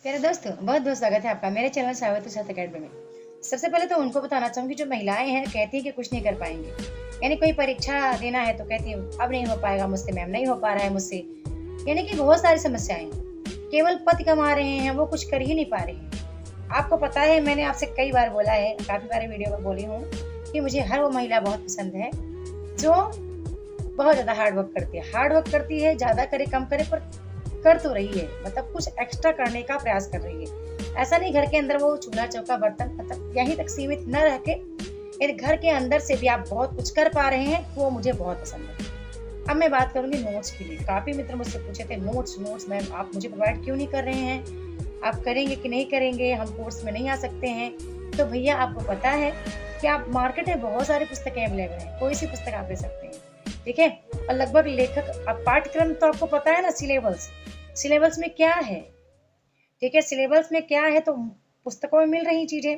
प्यारे दोस्तों, बहुत बहुत स्वागत है आपका मेरे चैनल सावित साथ अकेडमी में। सबसे पहले तो उनको बताना चाहूंगी, जो महिलाएं हैं कहती हैं कि कुछ नहीं कर पाएंगे, यानी कोई परीक्षा देना है तो कहती हूँ अब नहीं हो पाएगा मुझसे मैम, नहीं हो पा रहा है मुझसे। यानी कि बहुत सारी समस्याएं हैं। केवल पद कमा रहे हैं, वो कुछ कर ही नहीं पा रहे हैं। आपको पता है, मैंने आपसे कई बार बोला है, काफी बार वीडियो में बोली हूँ कि मुझे हर वो महिला बहुत पसंद है जो बहुत ज्यादा हार्ड वर्क करती है। हार्ड वर्क करती है, ज्यादा करे कम करे, पर कर तो रही है, मतलब कुछ एक्स्ट्रा करने का प्रयास कर रही है। ऐसा नहीं घर के अंदर वो चूल्हा चौका बर्तन मतलब यहीं तक सीमित न रह के, यदि घर के अंदर से भी आप बहुत कुछ कर पा रहे हैं तो वो मुझे बहुत पसंद है। अब मैं बात करूंगी नोट्स की लिए। काफी मित्र मुझसे पूछे थे, नोट्स नोट्स मैम आप मुझे प्रोवाइड क्यों नहीं कर रहे हैं, आप करेंगे कि नहीं करेंगे, हम कोर्स में नहीं आ सकते हैं। तो भैया आपको पता है कि आप मार्केट में बहुत सारी पुस्तकें अवेलेबल हैं, कोई सी पुस्तक आप ले सकते हैं, ठीक है। और लगभग लेखक, अब पाठ्यक्रम तो आपको पता है ना, सिलेबस सिलेबस में क्या है, ठीक है, सिलेबस में क्या है तो पुस्तकों में मिल रही चीजें।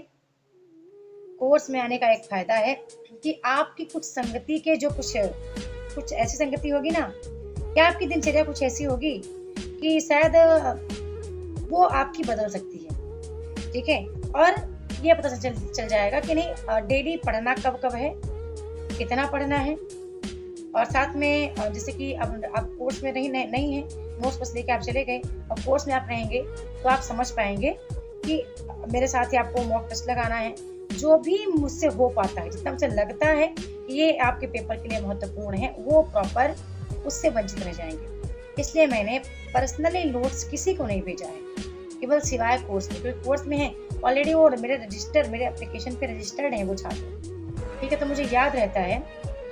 कोर्स में आने का एक फायदा है कि आपकी कुछ संगति के जो कुछ कुछ ऐसी संगति होगी ना, क्या आपकी दिनचर्या कुछ ऐसी होगी कि शायद वो आपकी बदल सकती है, ठीक है। और ये पता चल जाएगा कि नहीं डेली पढ़ना कब कब है, कितना पढ़ना है। और साथ में जैसे कि अब आप कोर्स में नहीं है, नोट्स बस लेके आप चले गए और कोर्स में आप रहेंगे तो आप समझ पाएंगे कि मेरे साथ ही आपको मॉक टेस्ट लगाना है। जो भी मुझसे हो पाता है, जितना मुझे लगता है कि ये आपके पेपर के लिए महत्वपूर्ण है, वो प्रॉपर उससे वंचित रह जाएंगे। इसलिए मैंने पर्सनली नोट्स किसी को नहीं भेजा है, केवल सिवाय कोर्स में, क्योंकि कोर्स में है ऑलरेडी, और मेरे एप्लीकेशन पे रजिस्टर्ड है वो छात्र, ठीक है। तो मुझे याद रहता है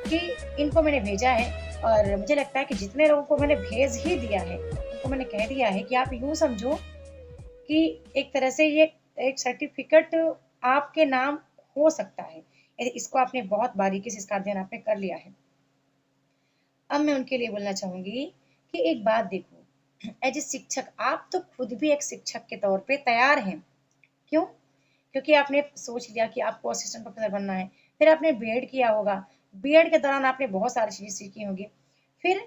कि इनको मैंने भेजा है, और मुझे लगता है कि जितने लोगों को मैंने भेज ही दिया है उनको मैंने कह दिया है कि आप यूं समझो कि एक तरह से ये एक सर्टिफिकेट आपके नाम हो सकता है, यदि इसको आपने बहुत बारीकी से इसका अध्ययन आपने कर लिया है। अब मैं उनके लिए बोलना चाहूंगी कि एक बात देखो, एज ए शिक्षक आप तो खुद भी एक शिक्षक के तौर पे तैयार हैं। क्यों? क्योंकि आपने सोच लिया कि आपको असिस्टेंट प्रोफेसर बनना है, फिर आपने बीएड किया होगा, बीएड के दौरान आपने बहुत सारी चीजें सीखी होंगी। फिर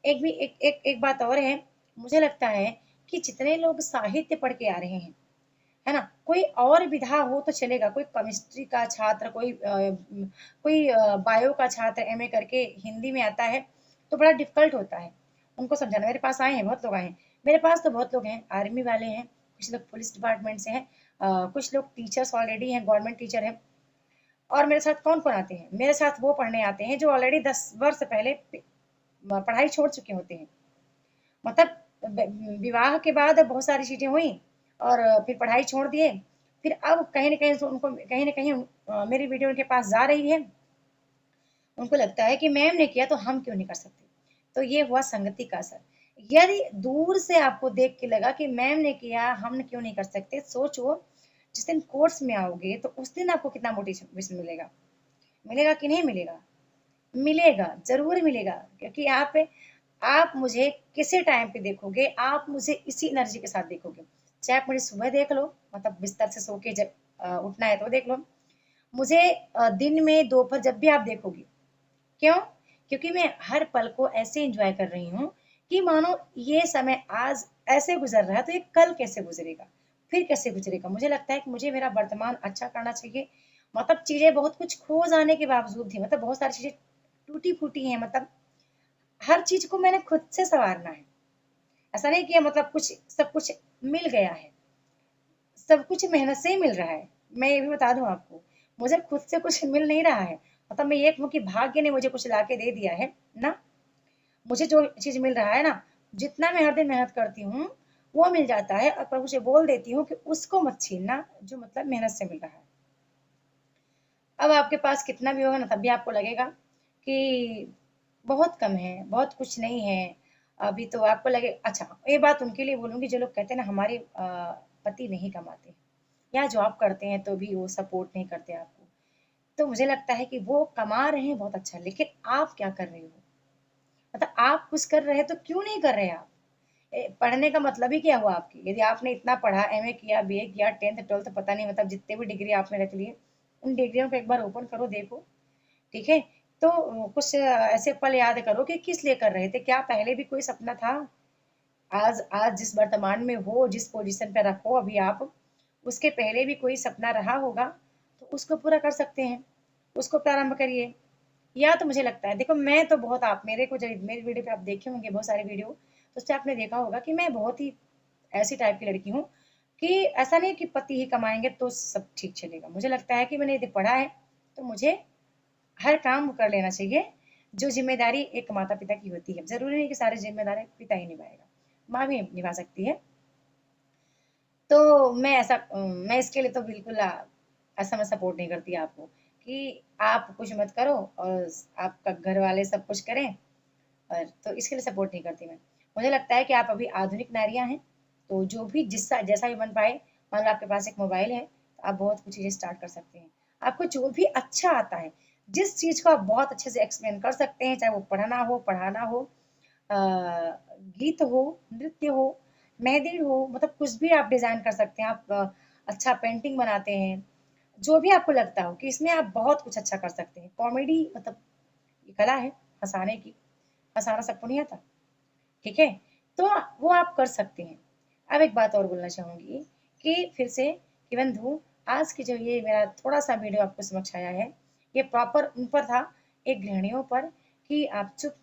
एक भी एक बात और है, मुझे लगता है कि जितने लोग साहित्य पढ़ के आ रहे हैं, है ना, कोई और विधा हो तो चलेगा, कोई केमिस्ट्री का छात्र, कोई बायो का छात्र एमए करके हिंदी में आता है तो बड़ा डिफिकल्ट होता है उनको समझाना। मेरे पास आए हैं, बहुत लोग आए हैं, मेरे पास तो बहुत लोग हैं, आर्मी वाले हैं, कुछ लोग पुलिस डिपार्टमेंट से हैं, कुछ लोग टीचर्स ऑलरेडी हैं, गवर्नमेंट टीचर हैं। और मेरे साथ कौन कौन आते हैं, मेरे साथ वो पढ़ने आते हैं जो ऑलरेडी 10 वर्ष पहले पढ़ाई छोड़ चुके होते हैं। मतलब विवाह के बाद बहुत सारी चीजें हुई और फिर पढ़ाई छोड़ दिए। फिर अब कहीं ना कहीं उनको कहीं ना कहीं मेरी वीडियो उनके पास जा रही है, उनको लगता है कि मैम ने किया तो हम क्यों नहीं कर सकते। तो ये हुआ संगति का असर। यदि दूर से आपको देख के लगा कि मैम ने किया हम क्यों नहीं कर सकते, सोचो जिस दिन कोर्स में आओगे तो उस दिन आपको कितना मोटिवेशन मिलेगा, मिलेगा कि नहीं मिलेगा? मिलेगा, जरूर मिलेगा। क्योंकि आप मुझे किसी टाइम पे देखोगे, आप मुझे इसी एनर्जी के साथ देखोगे। चाहे आप मुझे सुबह देख लो, मतलब बिस्तर से सो के जब उठना है तो देख लो, मुझे दिन में दोपहर जब भी आप देखोगे। क्यों? क्योंकि मैं हर पल को ऐसे एंजॉय कर रही हूँ कि मानो ये समय आज ऐसे गुजर रहा है तो ये कल कैसे गुजरेगा, फिर कैसे गुजरेगा। मुझे लगता है कि मुझे मेरा वर्तमान अच्छा करना चाहिए। मतलब चीजें बहुत कुछ खो जाने के बावजूद भी, मतलब बहुत सारी चीजें टूटी फूटी हैं, मतलब हर चीज को मैंने खुद से संवारना है। ऐसा नहीं किया मतलब कुछ सब कुछ मिल गया है, सब कुछ मेहनत से ही मिल रहा है। मैं ये भी बता दूं आपको, मुझे खुद से कुछ मिल नहीं रहा है। मतलब मैं ये कहूँ कि भाग्य ने मुझे कुछ लाके दे दिया है ना, मुझे जो चीज मिल रहा है ना, जितना मैं हर दिन मेहनत करती हूँ वो मिल जाता है, और प्रभु से बोल देती हूँ कि उसको मत छीनना जो मतलब मेहनत से मिल रहा है। अब आपके पास कितना भी होगा ना, तब भी आपको लगेगा कि बहुत कम है, बहुत कुछ नहीं है। अभी तो आपको लगे, अच्छा ये बात उनके लिए बोलूंगी जो लोग कहते हैं ना हमारे पति नहीं कमाते या जॉब करते हैं तो भी वो सपोर्ट नहीं करते आपको। तो मुझे लगता है कि वो कमा रहे हैं बहुत अच्छा, लेकिन आप क्या कर रहे हो? मतलब आप कुछ कर रहे हैं तो क्यों नहीं कर रहे आप? पढ़ने का मतलब ही क्या हुआ आपकी? यदि आपने इतना पढ़ा, एमए किया, बीए किया, टेंथ ट्वेल्थ पता नहीं, मतलब जितने भी डिग्री आपने रख लिए, उन डिग्रियों को एक बार ओपन करो, देखो, ठीक है। तो कुछ ऐसे पल याद करो कि किस लिए कर रहे थे, क्या पहले भी कोई सपना था? आज आज जिस वर्तमान में हो, जिस पोजीशन पे रखो अभी आप, उसके पहले भी कोई सपना रहा होगा तो उसको पूरा कर सकते हैं, उसको प्रारंभ करिए। या तो मुझे लगता है, देखो मैं तो बहुत, आप मेरे को जब मेरी वीडियो पे आप देखे होंगे बहुत सारे वीडियो, तो उससे आपने देखा होगा कि मैं बहुत ही ऐसी टाइप की लड़की हूँ कि ऐसा नहीं कि पति ही कमाएंगे तो सब ठीक चलेगा। मुझे लगता है कि मैंने यदि पढ़ा है तो मुझे हर काम कर लेना चाहिए। जो जिम्मेदारी एक माता पिता की होती है, जरूरी नहीं कि सारी जिम्मेदारी पिता ही निभाएगा, माँ भी निभा सकती है। तो मैं ऐसा मैं इसके लिए तो बिल्कुल ऐसा मैं सपोर्ट नहीं करती आपको कि आप कुछ मत करो और आपका घर वाले सब कुछ करें, और तो इसके लिए सपोर्ट नहीं करती मैं। मुझे लगता है कि आप अभी आधुनिक नारियां हैं, तो जो भी जिससा जैसा भी बन पाए, मान लो आपके पास एक मोबाइल है तो आप बहुत कुछ चीज़ें स्टार्ट कर सकते हैं। आपको जो भी अच्छा आता है, जिस चीज़ को आप बहुत अच्छे से एक्सप्लेन कर सकते हैं, चाहे वो पढ़ाना हो, अ, गीत हो, नृत्य हो, मेहंदी हो, मतलब कुछ भी आप डिजाइन कर सकते हैं। आप अच्छा पेंटिंग बनाते हैं, जो भी आपको लगता हो कि इसमें आप बहुत कुछ अच्छा कर सकते हैं। कॉमेडी मतलब ये कला है हंसाने की, हंसाना सबको नहीं आता, ठीक है? तो वो आप कर सकते हैं। अब एक बात और बोलना चाहूंगी कि फिर से कि बंधु, आज की जो ये मेरा थोड़ा सा वीडियो आपको समक्ष आया है, ये प्रॉपर उन पर था, एक गृहिणियों पर, कि आप चुप